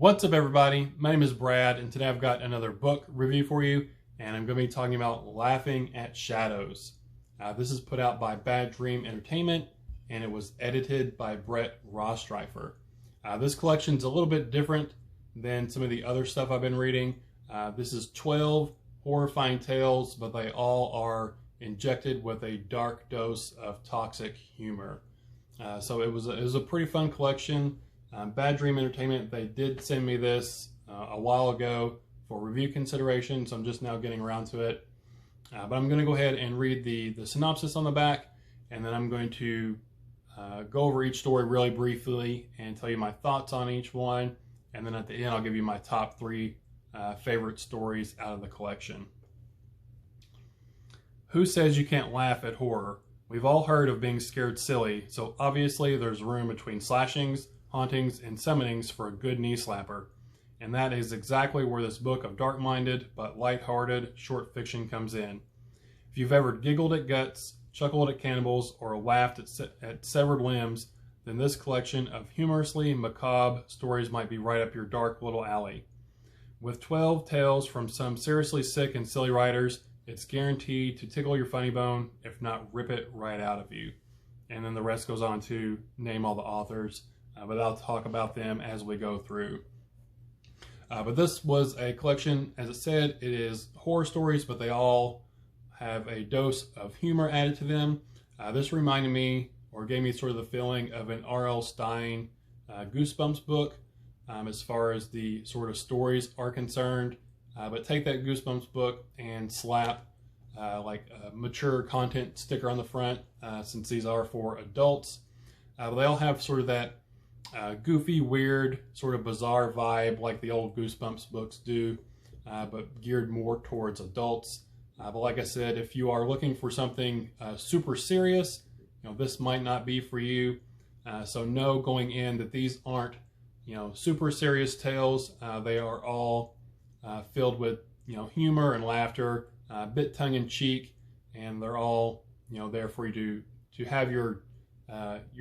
What's up, everybody? My name is Brad, and today I've got another book review for you, and I'm going to be talking about Laughing at Shadows. This is put out by Bad Dream Entertainment, and it was edited by Brett Reistroffer. This collection's a little bit different than some of the other stuff I've been reading. This is 12 horrifying tales, but they all are injected with a dark dose of toxic humor. So it was a pretty fun collection. Bad Dream Entertainment, they did send me this a while ago for review consideration, so I'm just now getting around to it. But I'm going to go ahead and read the synopsis on the back, and then I'm going to go over each story really briefly and tell you my thoughts on each one. And then at the end, I'll give you my top 3 favorite stories out of the collection. Who says you can't laugh at horror? We've all heard of being scared silly, so obviously there's room between slashings, hauntings, and summonings for a good knee slapper. And that is exactly where this book of dark-minded but light-hearted short fiction comes in. If you've ever giggled at guts, chuckled at cannibals, or laughed at severed limbs, then this collection of humorously macabre stories might be right up your dark little alley. With 12 tales from some seriously sick and silly writers, it's guaranteed to tickle your funny bone, if not rip it right out of you. And then the rest goes on to name all the authors, but I'll talk about them as we go through. But this was a collection, as it said, it is horror stories, but they all have a dose of humor added to them. This reminded me, or gave me sort of the feeling of an R.L. Stine Goosebumps book, as far as the sort of stories are concerned. But take that Goosebumps book and slap like a mature content sticker on the front, since these are for adults. But they all have sort of that goofy, weird, sort of bizarre vibe like the old Goosebumps books do, but geared more towards adults. But like I said, if you are looking for something super serious, this might not be for you. So know going in that these aren't, super serious tales. They are all filled with, humor and laughter, a bit tongue-in-cheek, and they're all, there for you to have your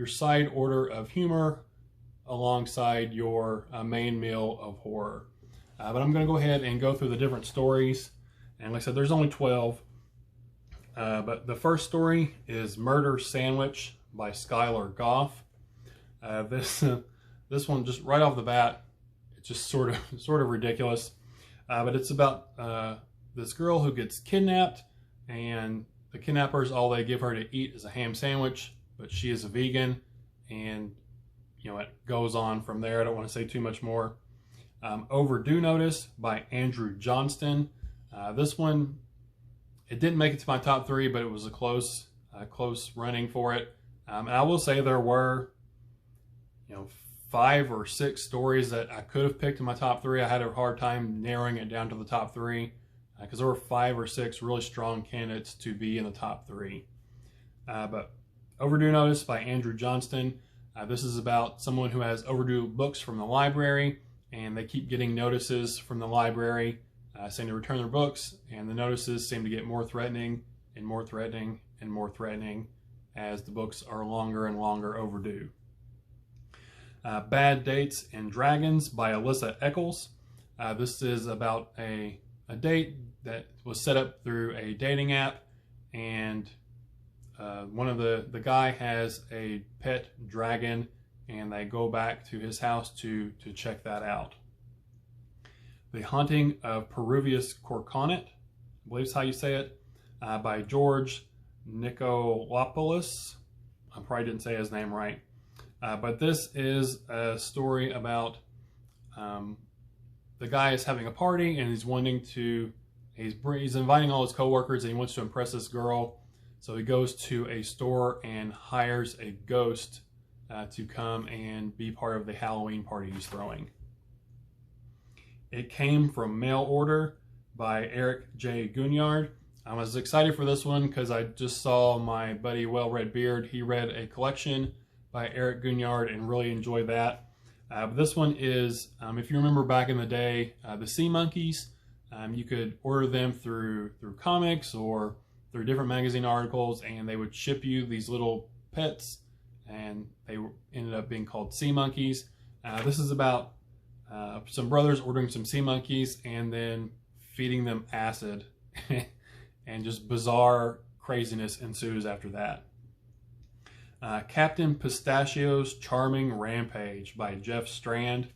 side order of humor alongside your main meal of horror. But I'm going to go ahead and go through the different stories. And like I said, there's only 12. But the first story is Murder Sandwich by Skylar Goff. This one, just right off the bat, it's just sort of ridiculous. But it's about this girl who gets kidnapped, and the kidnappers, all they give her to eat is a ham sandwich, but she is a vegan, and it goes on from there. I don't want to say too much more. Overdue Notice by Andrew Johnston. This one, it didn't make it to my top 3, but it was a close running for it. And I will say there were, 5 or 6 stories that I could have picked in my top 3. I had a hard time narrowing it down to the top 3 because there were 5 or 6 really strong candidates to be in the top 3. But Overdue Notice by Andrew Johnston. This is about someone who has overdue books from the library, and they keep getting notices from the library saying to return their books, and the notices seem to get more threatening and more threatening and more threatening as the books are longer and longer overdue. Bad Dates and Dragons by Alyssa Eccles. This is about a date that was set up through a dating app, and one of the guy has a pet dragon, and they go back to his house to check that out. The Haunting of Peruvius Corconet, I believe is how you say it, by George Nikolopoulos. I probably didn't say his name right. But this is a story about the guy is having a party, and he's he's inviting all his coworkers, and he wants to impress this girl. So he goes to a store and hires a ghost to come and be part of the Halloween party he's throwing. It Came from Mail Order by Eric J. Gunyard. I was excited for this one because I just saw my buddy Well Red Beard. He read a collection by Eric Gunyard and really enjoyed that. But this one is, if you remember back in the day, the Sea Monkeys, you could order them through comics or through different magazine articles, and they would ship you these little pets, and they ended up being called Sea Monkeys. This is about some brothers ordering some sea monkeys and then feeding them acid. And just bizarre craziness ensues after that. Captain Pistachio's Charming Rampage by Jeff Strand.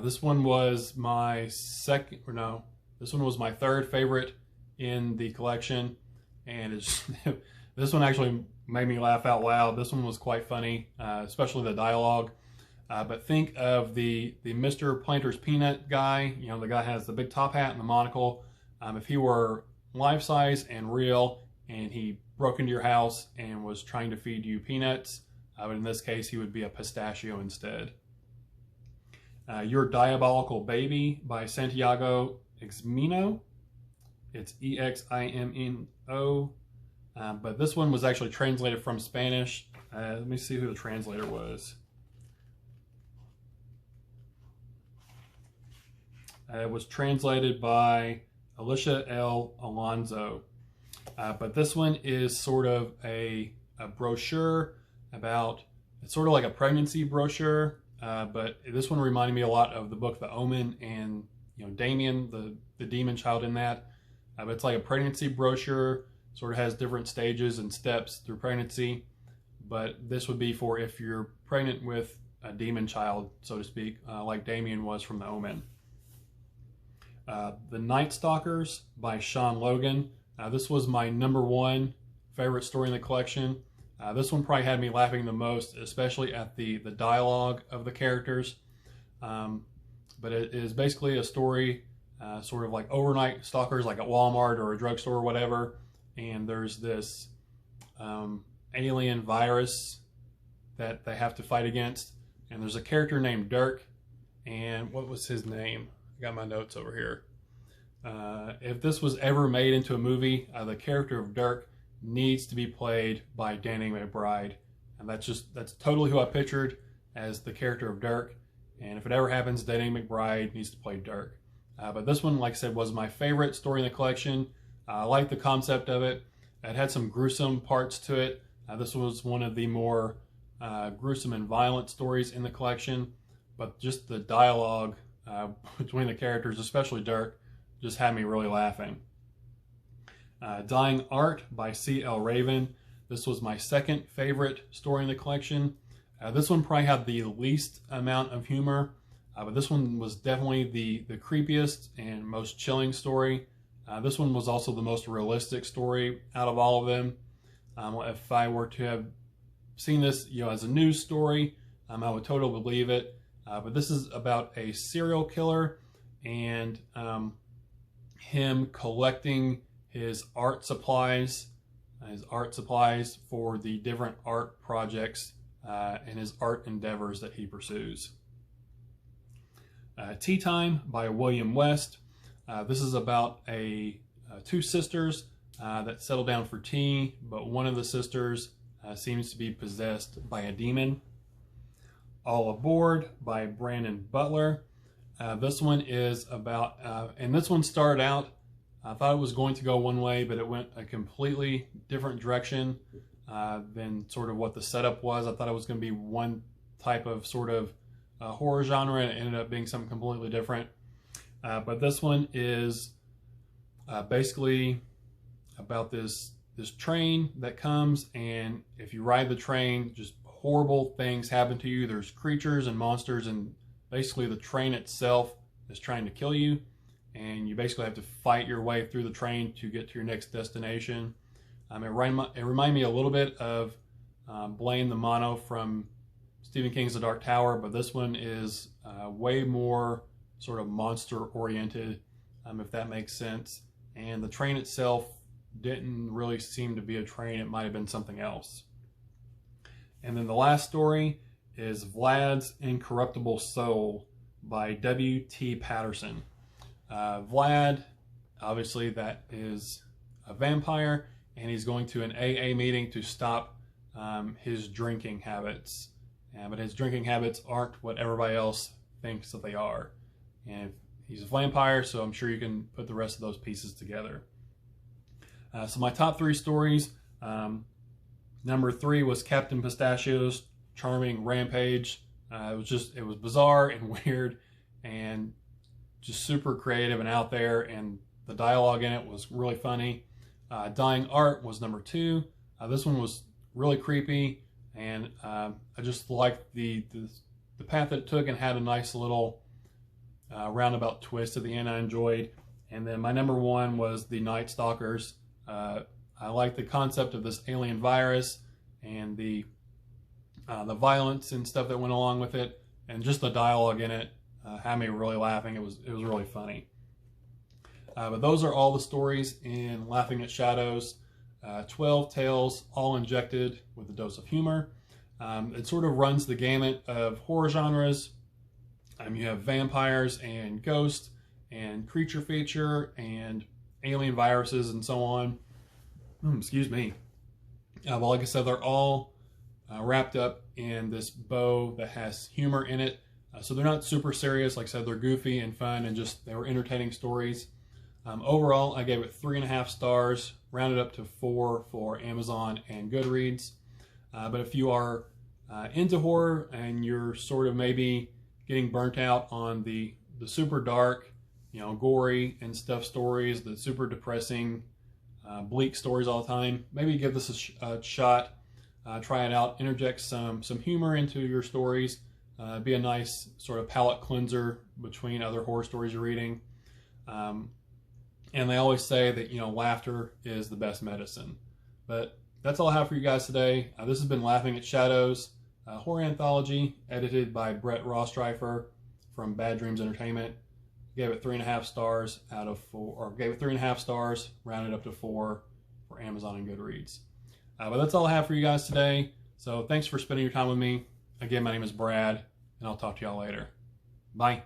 This one was my this one was my third favorite in the collection, and this one actually made me laugh out loud. This one was quite funny, especially the dialogue. But think of the Mr. Planter's Peanut guy. You know, the guy has the big top hat and the monocle. If he were life-size and real, and he broke into your house and was trying to feed you peanuts, but in this case, he would be a pistachio instead. Your Diabolical Baby by Santiago Eximino. It's E-X-I-M-N-O. But this one was actually translated from Spanish. Let me see who the translator was. It was translated by Alicia L. Alonso. But this one is sort of a brochure about, it's sort of like a pregnancy brochure, but this one reminded me a lot of the book The Omen and, you know, Damien, the demon child in that. But it's like a pregnancy brochure, sort of has different stages and steps through pregnancy. But this would be for if you're pregnant with a demon child, so to speak, like Damien was from The Omen. The Night Stalkers by Sean Logan. This was my #1 favorite story in the collection. This one probably had me laughing the most, especially at the dialogue of the characters. But it is basically a story, sort of like overnight stalkers, like at Walmart or a drugstore or whatever. And there's this alien virus that they have to fight against. And there's a character named Dirk. And what was his name? I got my notes over here. If this was ever made into a movie, the character of Dirk needs to be played by Danny McBride. And that's totally who I pictured as the character of Dirk. And if it ever happens, Danny McBride needs to play Dirk. But this one, like I said, was my favorite story in the collection. I like the concept of it. It had some gruesome parts to it. This was one of the more gruesome and violent stories in the collection. But just the dialogue between the characters, especially Dirk, just had me really laughing. Dying Art by C.L. Raven. This was my second favorite story in the collection. This one probably had the least amount of humor, but this one was definitely the creepiest and most chilling story. This one was also the most realistic story out of all of them. If I were to have seen this, you know, as a news story, I would totally believe it. But this is about a serial killer and him collecting his art supplies for the different art projects and his art endeavors that he pursues. Tea Time by William West. This is about two sisters that settle down for tea, but one of the sisters seems to be possessed by a demon. All Aboard by Brandon Butler. This one is about, and this one started out, I thought it was going to go one way, but it went a completely different direction than sort of what the setup was. I thought it was going to be one type of sort of horror genre, and it ended up being something completely different. But this one is basically about this train that comes, and if you ride the train, just horrible things happen to you. There's creatures and monsters, and basically the train itself is trying to kill you, and you basically have to fight your way through the train to get to your next destination. It reminded me a little bit of Blaine the Mono from Stephen King's The Dark Tower, but this one is way more sort of monster oriented, if that makes sense. And the train itself didn't really seem to be a train. It might have been something else. And then the last story is Vlad's Incorruptible Soul by W.T. Patterson. Vlad, obviously that is a vampire, and he's going to an AA meeting to stop his drinking habits. But his drinking habits aren't what everybody else thinks that they are. And he's a vampire, so I'm sure you can put the rest of those pieces together. So my top 3 stories, number 3 was Captain Pistachio's Charming Rampage. It was bizarre and weird, and just super creative and out there, and the dialogue in it was really funny. Dying Art was number 2. This one was really creepy, and I just liked the path that it took, and had a nice little roundabout twist at the end I enjoyed. And then my number 1 was the Night Stalkers. I like the concept of this alien virus, and the violence and stuff that went along with it, and just the dialogue in it had me really laughing. It was really funny. But those are all the stories in Laughing at Shadows. 12 tales, all injected with a dose of humor. It sort of runs the gamut of horror genres. You have vampires and ghosts and creature feature and alien viruses and so on. Excuse me. But like I said, they're all wrapped up in this bow that has humor in it. So they're not super serious. Like I said, they're goofy and fun, and just they were entertaining stories. Overall, I gave it 3.5 stars, rounded up to 4 for Amazon and Goodreads. But if you are into horror and you're sort of maybe getting burnt out on the super dark, gory and stuff stories, the super depressing, bleak stories all the time, maybe give this a shot. Try it out. Interject some humor into your stories. Be a nice sort of palate cleanser between other horror stories you're reading. And they always say that, laughter is the best medicine. But that's all I have for you guys today. This has been Laughing at Shadows, horror anthology, edited by Brett Reistroffer from Bad Dreams Entertainment. Gave it 3.5 stars out of 4, or gave it 3.5 stars, rounded up to 4 for Amazon and Goodreads. But that's all I have for you guys today. So thanks for spending your time with me. Again, my name is Brad, and I'll talk to y'all later. Bye.